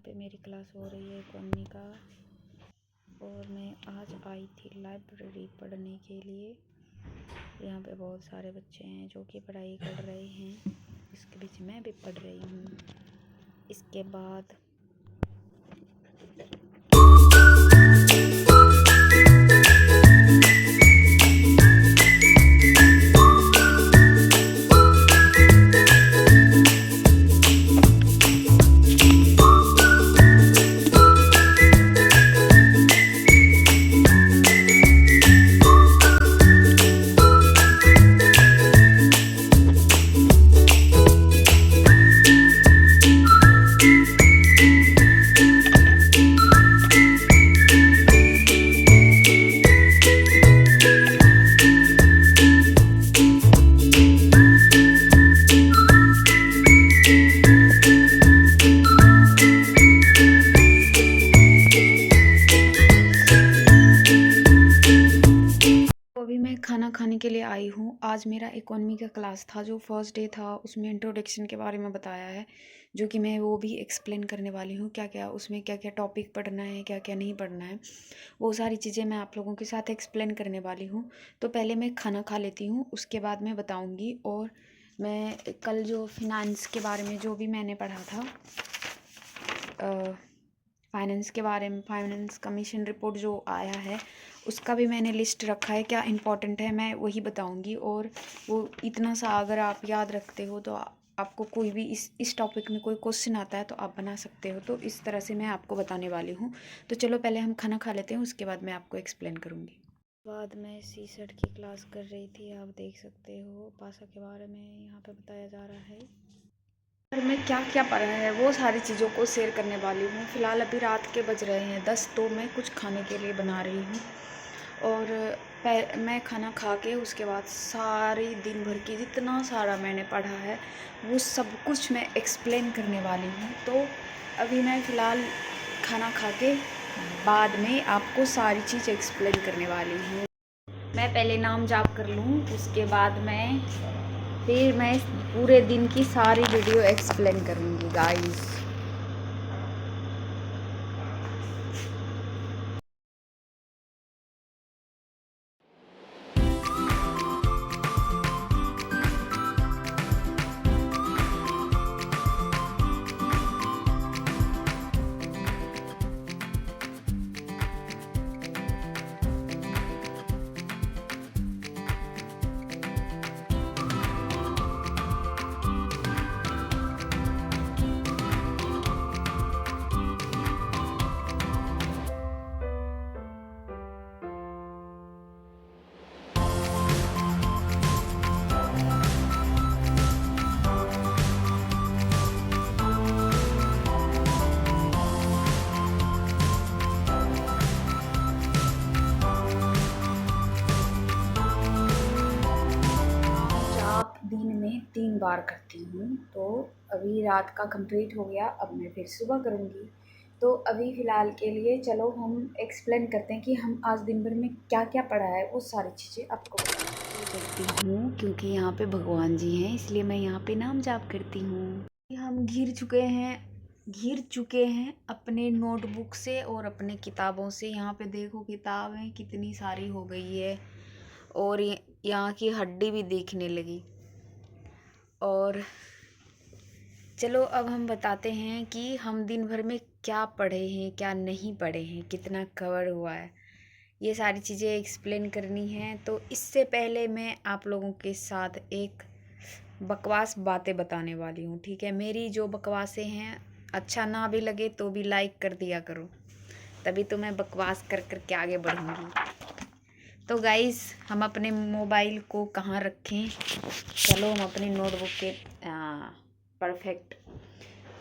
पे मेरी क्लास हो रही है इकोनॉमी का और मैं आज आई थी लाइब्रेरी पढ़ने के लिए। यहाँ पे बहुत सारे बच्चे हैं जो कि पढ़ाई कर रहे हैं, इसके बीच मैं भी पढ़ रही हूँ। इसके बाद अभी मैं खाना खाने के लिए आई हूँ। आज मेरा इकोनॉमी का क्लास था, जो फर्स्ट डे था उसमें इंट्रोडक्शन के बारे में बताया है, जो कि मैं वो भी एक्सप्लेन करने वाली हूँ। क्या क्या उसमें क्या क्या टॉपिक पढ़ना है, क्या क्या नहीं पढ़ना है, वो सारी चीज़ें मैं आप लोगों के साथ एक्सप्लेन करने वाली हूँ। तो पहले मैं खाना खा लेती हूँ, उसके बाद मैं बताऊँगी। और मैं कल जो फिनांस के बारे में जो भी मैंने पढ़ा था, फाइनेंस के बारे में, फाइनेंस कमीशन रिपोर्ट जो आया है उसका भी मैंने लिस्ट रखा है, क्या इंपॉर्टेंट है मैं वही बताऊंगी। और वो इतना सा अगर आप याद रखते हो तो आपको कोई भी इस टॉपिक में कोई क्वेश्चन आता है तो आप बना सकते हो। तो इस तरह से मैं आपको बताने वाली हूँ। तो चलो पहले हम खाना खा लेते हैं, उसके बाद मैं आपको एक्सप्लेन करूँगी। बाद मैं सीसेट की क्लास कर रही थी, आप देख सकते हो। पासा के बारे में यहाँ पे बताया जा रहा है, और मैं क्या क्या पढ़ा है वो सारी चीज़ों को शेयर करने वाली हूँ। फ़िलहाल अभी रात के बज रहे हैं 10, तो मैं कुछ खाने के लिए बना रही हूँ। और मैं खाना खा के उसके बाद सारी दिन भर की जितना सारा मैंने पढ़ा है वो सब कुछ मैं एक्सप्लेन करने वाली हूँ। तो अभी मैं फ़िलहाल खाना खा के बाद में आपको सारी चीज़ एक्सप्लेन करने वाली हूँ। मैं पहले नाम जाप कर लूँ, उसके बाद फिर मैं पूरे दिन की सारी वीडियो एक्सप्लेन करूँगी गाइस। दिन में 3 बार करती हूँ। तो अभी रात का कंप्लीट हो गया, अब मैं फिर सुबह करूँगी। तो अभी फ़िलहाल के लिए चलो हम एक्सप्लेन करते हैं कि हम आज दिन भर में क्या क्या पढ़ा है, वो सारी चीज़ें आपको करती हूँ। क्योंकि यहाँ पे भगवान जी हैं, इसलिए मैं यहाँ पे नाम जाप करती हूँ। हम घिर चुके हैं अपने नोटबुक से और अपने किताबों से। यहाँ पे देखो किताबें कितनी सारी हो गई है, और यहाँ की हड्डी भी दिखने लगी। और चलो अब हम बताते हैं कि हम दिन भर में क्या पढ़े हैं, क्या नहीं पढ़े हैं, कितना कवर हुआ है, ये सारी चीज़ें एक्सप्लेन करनी है। तो इससे पहले मैं आप लोगों के साथ एक बकवास बातें बताने वाली हूँ, ठीक है। मेरी जो बकवासें हैं अच्छा ना भी लगे तो भी लाइक कर दिया करो, तभी तो मैं बकवास कर कर के आगे बढ़ूँगी। तो गाइस, हम अपने मोबाइल को कहाँ रखें, चलो हम अपनी नोटबुक के परफेक्ट।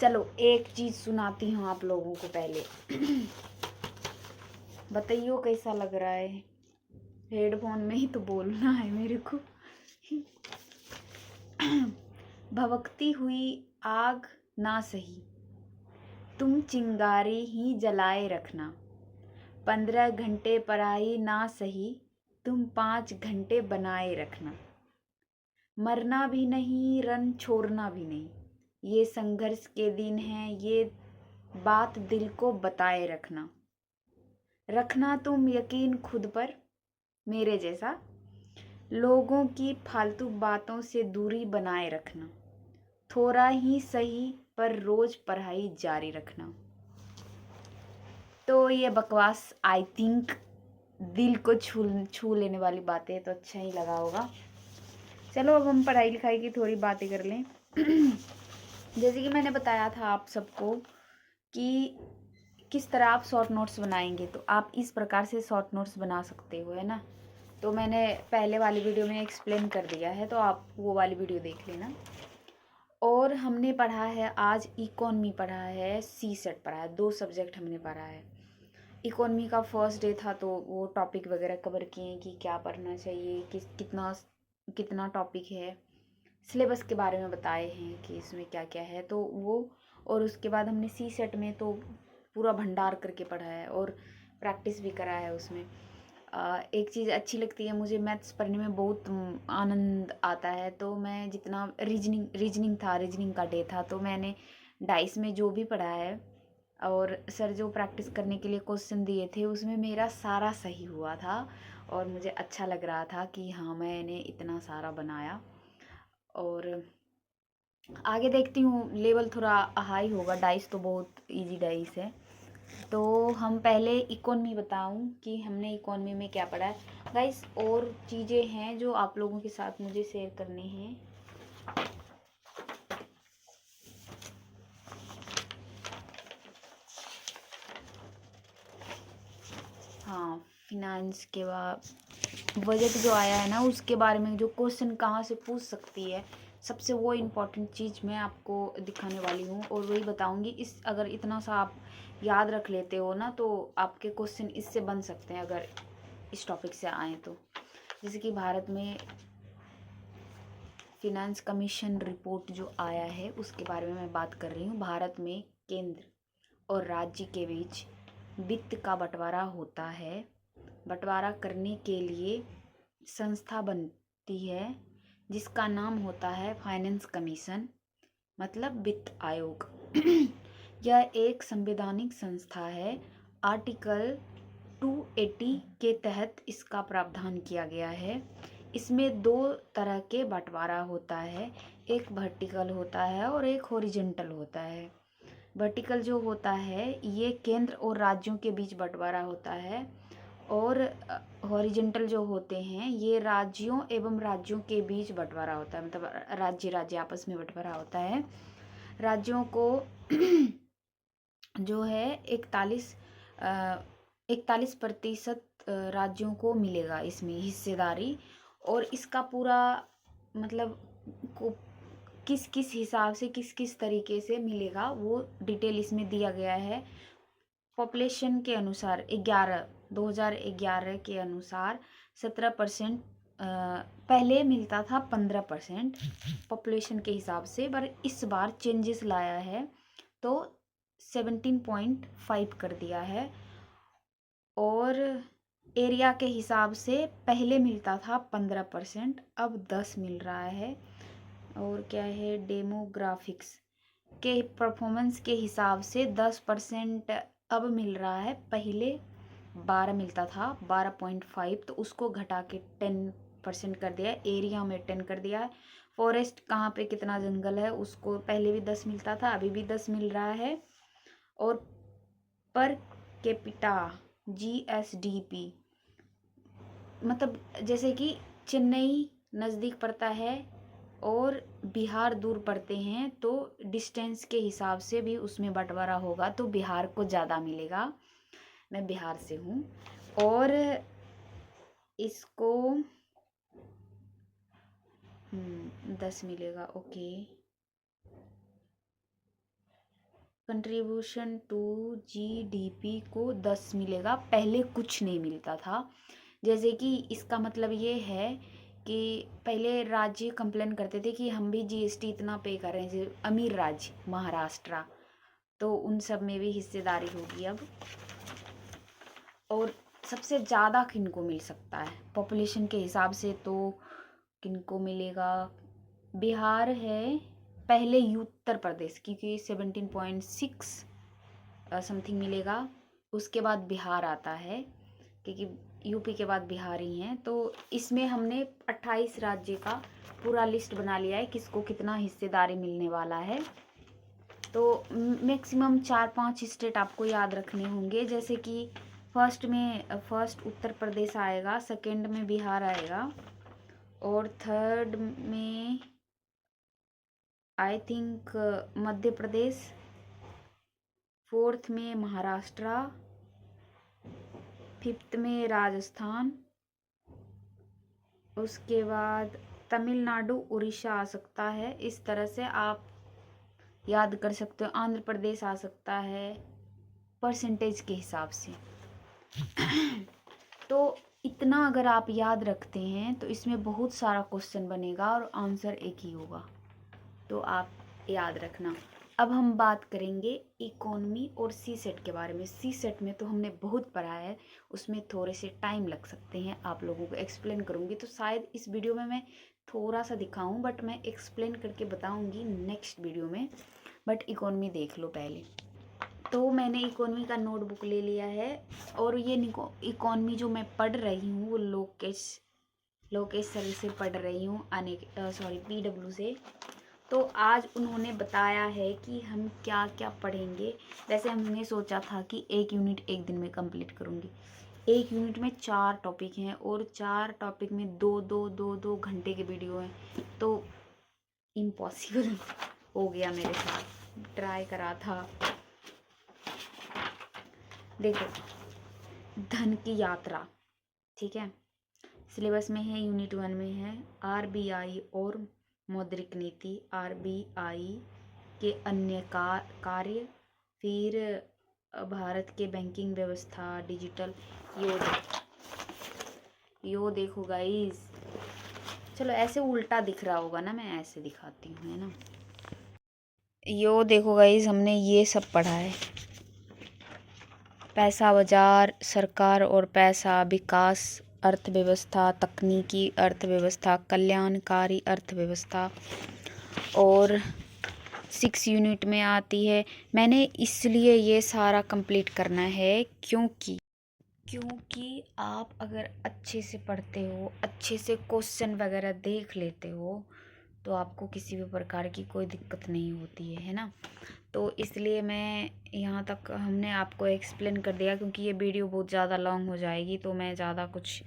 चलो एक चीज़ सुनाती हूँ आप लोगों को पहले। बताइयो कैसा लग रहा है, हेडफोन में ही तो बोलना है मेरे को। भभकती हुई आग ना सही, तुम चिंगारी ही जलाए रखना। 15 घंटे पढ़ाई ना सही, तुम 5 घंटे बनाए रखना। मरना भी नहीं, रन छोड़ना भी नहीं, ये संघर्ष के दिन हैं, ये बात दिल को बताए रखना, रखना तुम यकीन खुद पर मेरे जैसा, लोगों की फालतू बातों से दूरी बनाए रखना, थोड़ा ही सही पर रोज पढ़ाई जारी रखना। तो ये बकवास आई थिंक दिल को छू लेने वाली बातें, तो अच्छा ही लगा होगा। चलो अब हम पढ़ाई लिखाई की थोड़ी बातें कर लें। जैसे कि मैंने बताया था आप सबको कि किस तरह आप शॉर्ट नोट्स बनाएंगे, तो आप इस प्रकार से शॉर्ट नोट्स बना सकते हो, है ना। तो मैंने पहले वाली वीडियो में एक्सप्लेन कर दिया है, तो आप वो वाली वीडियो देख लेना। और हमने पढ़ा है आज इकोनॉमी पढ़ा है, सी सेट पढ़ा है, 2 सब्जेक्ट हमने पढ़ा है। इकोनॉमी का फर्स्ट डे था, तो वो टॉपिक वगैरह कवर किए कि क्या पढ़ना चाहिए, कितना कितना टॉपिक है, सिलेबस के बारे में बताए हैं कि इसमें क्या क्या है, तो वो। और उसके बाद हमने सी सेट में तो पूरा भंडार करके पढ़ा है और प्रैक्टिस भी करा है उसमें। एक चीज़ अच्छी लगती है मुझे, मैथ्स पढ़ने में बहुत आनंद आता है। तो मैं जितना रीजनिंग का डे था, तो मैंने डाइस में जो भी पढ़ा है और सर जो प्रैक्टिस करने के लिए क्वेश्चन दिए थे, उसमें मेरा सारा सही हुआ था और मुझे अच्छा लग रहा था कि हाँ मैंने इतना सारा बनाया। और आगे देखती हूँ, लेवल थोड़ा हाई होगा, डाइस तो बहुत इजी डाइस है। तो हम पहले इकोनॉमी बताऊं कि हमने इकोनॉमी में क्या पढ़ा है गाइस। और चीज़ें हैं जो आप लोगों के साथ मुझे शेयर करनी हैं। हाँ, फिनांस के बाद बजट जो आया है ना, उसके बारे में जो क्वेश्चन कहाँ से पूछ सकती है, सबसे वो इम्पोर्टेंट चीज़ मैं आपको दिखाने वाली हूँ और वही बताऊँगी। इस अगर इतना सा आप याद रख लेते हो ना, तो आपके क्वेश्चन इससे बन सकते हैं अगर इस टॉपिक से आए तो। जैसे कि भारत में फिनांस कमीशन रिपोर्ट जो आया है, उसके बारे में मैं बात कर रही हूँ। भारत में केंद्र और राज्य के बीच वित्त का बंटवारा होता है। बंटवारा करने के लिए संस्था बनती है जिसका नाम होता है फाइनेंस कमीशन, मतलब वित्त आयोग। यह एक संवैधानिक संस्था है। आर्टिकल 280 के तहत इसका प्रावधान किया गया है। इसमें 2 तरह के बंटवारा होता है, एक वर्टिकल होता है और एक हॉरिजॉन्टल होता है। वर्टिकल जो होता है ये केंद्र और राज्यों के बीच बंटवारा होता है, और हॉरिजॉन्टल जो होते हैं ये राज्यों एवं राज्यों के बीच बंटवारा होता है, मतलब राज्य राज्य आपस में बंटवारा होता है। राज्यों को जो है 41% राज्यों को मिलेगा इसमें हिस्सेदारी। और इसका पूरा मतलब को किस किस हिसाब से किस किस तरीके से मिलेगा वो डिटेल इसमें दिया गया है। पॉपुलेशन के अनुसार 2011 के अनुसार 17%, पहले मिलता था 15% पॉपुलेशन के हिसाब से, पर इस बार चेंजेस लाया है तो 17.5 कर दिया है। और एरिया के हिसाब से पहले मिलता था 15%, अब 10 मिल रहा है। और क्या है, डेमोग्राफिक्स के परफॉर्मेंस के हिसाब से 10% अब मिल रहा है, पहले 12 मिलता था, 12.5, तो उसको घटा के 10% कर दिया। एरिया में 10 कर दिया है। फॉरेस्ट कहाँ पे कितना जंगल है उसको पहले भी 10 मिलता था, अभी भी 10 मिल रहा है। और पर कैपिटा GSDP, मतलब जैसे कि चेन्नई नज़दीक पड़ता है और बिहार दूर पड़ते हैं, तो डिस्टेंस के हिसाब से भी उसमें बंटवारा होगा, तो बिहार को ज़्यादा मिलेगा। मैं बिहार से हूँ। और इसको 10 मिलेगा, ओके। कंट्रीब्यूशन टू GDP को 10 मिलेगा, पहले कुछ नहीं मिलता था। जैसे कि इसका मतलब ये है कि पहले राज्य कंप्लेन करते थे कि हम भी GST इतना पे कर रहे हैं, जैसे अमीर राज्य महाराष्ट्र, तो उन सब में भी हिस्सेदारी होगी अब। और सबसे ज़्यादा किनको मिल सकता है पॉपुलेशन के हिसाब से, तो किनको मिलेगा, बिहार है पहले, उत्तर प्रदेश क्योंकि 17.6 समथिंग मिलेगा। उसके बाद बिहार आता है, क्योंकि यूपी के बाद बिहार ही हैं। तो इसमें हमने 28 राज्य का पूरा लिस्ट बना लिया है, किसको कितना हिस्सेदारी मिलने वाला है। तो मैक्सिमम 4-5 स्टेट आपको याद रखने होंगे, जैसे कि फर्स्ट उत्तर प्रदेश आएगा, सेकंड में बिहार आएगा, और थर्ड में I think Madhya Pradesh, fourth में महाराष्ट्र, फिफ्थ में राजस्थान, उसके बाद तमिलनाडु, उड़ीसा आ सकता है। इस तरह से आप याद कर सकते हो। आंध्र प्रदेश आ सकता है परसेंटेज के हिसाब से। तो इतना अगर आप याद रखते हैं तो इसमें बहुत सारा क्वेश्चन बनेगा और आंसर एक ही होगा, तो आप याद रखना। अब हम बात करेंगे इकोनॉमी और सी सेट के बारे में। सी सेट में तो हमने बहुत पढ़ा है, उसमें थोड़े से टाइम लग सकते हैं, आप लोगों को एक्सप्लेन करूँगी। तो शायद इस वीडियो में मैं थोड़ा सा दिखाऊं, बट मैं एक्सप्लेन करके बताऊंगी नेक्स्ट वीडियो में। बट इकोनॉमी देख लो पहले। तो मैंने इकोनॉमी का नोटबुक ले लिया है, और ये इकोनॉमी जो मैं पढ़ रही हूँ वो लोकेश सर से पढ़ रही हूँ, PW से। तो आज उन्होंने बताया है कि हम क्या क्या पढ़ेंगे। वैसे हमने सोचा था कि एक यूनिट एक दिन में कंप्लीट करूँगी। एक यूनिट में 4 टॉपिक हैं, और 4 टॉपिक में 2-2 घंटे के वीडियो हैं, तो इम्पॉसिबल हो गया मेरे साथ। ट्राई करा था। देखो, धन की यात्रा, ठीक है, सिलेबस में है, यूनिट 1 में है। RBI और मौद्रिक नीति, RBI के अन्य कार्य, फिर भारत के बैंकिंग व्यवस्था, डिजिटल, यो देखो गाइस। चलो ऐसे उल्टा दिख रहा होगा ना, मैं ऐसे दिखाती हूँ, है ना। यो देखो गाइस, हमने ये सब पढ़ा है। पैसा बाजार, सरकार और पैसा, विकास अर्थव्यवस्था, तकनीकी अर्थव्यवस्था, कल्याणकारी अर्थव्यवस्था, और 6 यूनिट में आती है। मैंने इसलिए ये सारा कंप्लीट करना है क्योंकि आप अगर अच्छे से पढ़ते हो, अच्छे से क्वेश्चन वगैरह देख लेते हो, तो आपको किसी भी प्रकार की कोई दिक्कत नहीं होती है ना। तो इसलिए मैं यहाँ तक हमने आपको एक्सप्लेन कर दिया, क्योंकि ये वीडियो बहुत ज़्यादा लॉन्ग हो जाएगी, तो मैं ज़्यादा कुछ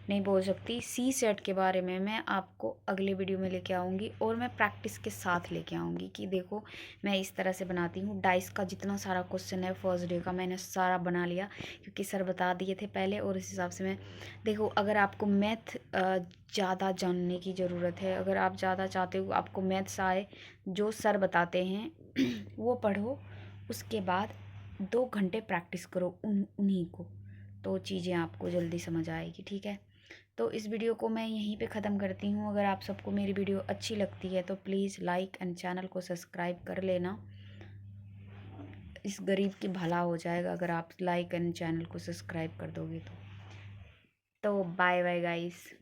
नहीं बोल सकती। सी सेट के बारे में मैं आपको अगले वीडियो में लेके आऊँगी, और मैं प्रैक्टिस के साथ लेके आऊँगी कि देखो मैं इस तरह से बनाती हूँ। डाइस का जितना सारा क्वेश्चन है फर्स्ट डे का मैंने सारा बना लिया, क्योंकि सर बता दिए थे पहले, और इस हिसाब से मैं देखो, अगर आपको मैथ ज़्यादा जानने की ज़रूरत है, अगर आप ज़्यादा चाहते हो आपको मैथ्स आए, जो सर बताते हैं वो पढ़ो, उसके बाद 2 घंटे प्रैक्टिस करो उन्हीं को, तो चीज़ें आपको जल्दी समझ आएगी, ठीक है। तो इस वीडियो को मैं यहीं पे ख़त्म करती हूँ। अगर आप सबको मेरी वीडियो अच्छी लगती है तो प्लीज़ लाइक एंड चैनल को सब्सक्राइब कर लेना। इस गरीब की भला हो जाएगा अगर आप लाइक एंड चैनल को सब्सक्राइब कर दोगे तो बाय बाय गाइस।